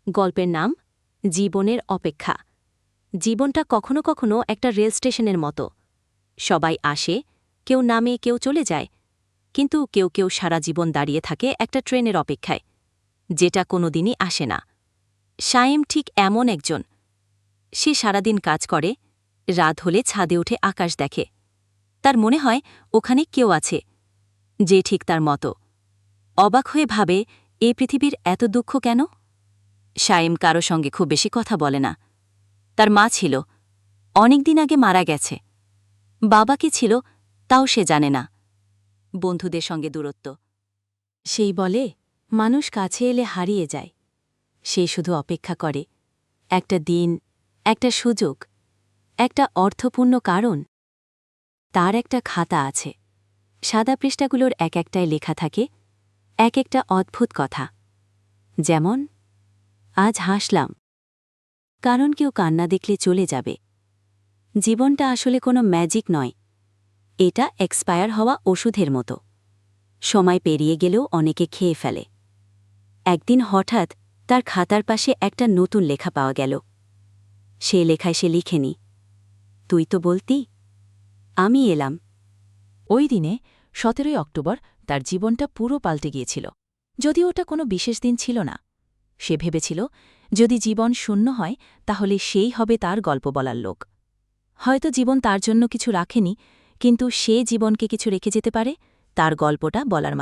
গল্পের নাম জীবনের অপেক্ষা। জীবনটা কখনো কখনো একটা রেল স্টেশনের মতো। সবাই আসে, কেউ নামে, কেউ চলে যায়, কিন্তু কেউ কেউ সারা জীবন দাঁড়িয়ে থাকে একটা ট্রেনের অপেক্ষায়, যেটা কোনোদিনই আসে না। শায়েম ঠিক এমন একজন। সে সারাদিন কাজ করে, রাত হলে ছাদে উঠে আকাশ দেখে। তার মনে হয় ওখানে কেউ আছে, যে ঠিক তার মতো। অবাক হয়ে ভাবে, এই পৃথিবীর এত দুঃখ কেন? শায়েম কারো সঙ্গে খুব বেশি কথা বলে না। তার মা ছিল, অনেক দিন আগে মারা গেছে। বাবা কি ছিল, তাও সে জানে না। বন্ধুদের সঙ্গে দূরত্ব। সেই বলে, মানুষ কাছে এলে হারিয়ে যায়। সে শুধু অপেক্ষা করে, একটা দিন, একটা সুযোগ, একটা অর্থপূর্ণ কারণ। তার একটা খাতা আছে, সাদা পৃষ্ঠাগুলোর এক একটায় লেখা থাকে এক একটা অদ্ভুত কথা। যেমন, আজ হাসলাম, কারণ কেউ কান্না দেখলে চলে যাবে। জীবনটা আসলে কোনো ম্যাজিক নয়, এটা এক্সপায়ার হওয়া ওষুধের মতো। সময় পেরিয়ে গেলেও অনেকে খেয়ে ফেলে। একদিন হঠাৎ তার খাতার পাশে একটা নতুন লেখা পাওয়া গেল। সে লেখায় সে লিখেনি, তুই তো বলতি, আমি এলাম। ওই দিনে ১৭ই অক্টোবর তার জীবনটা পুরো পাল্টে গিয়েছিল। যদিও ওটা কোনো বিশেষ দিন ছিল না। সে ভেবেছিল, যদি জীবন শূন্য হয় তাহলে সেই হবে তার গল্প বলার লোক। হয়তো জীবন তার জন্য কিছু রাখেনি, কিন্তু সে জীবনকে কিছু রেখে যেতে পারে, তার গল্পটা বলার মাধ্যমে।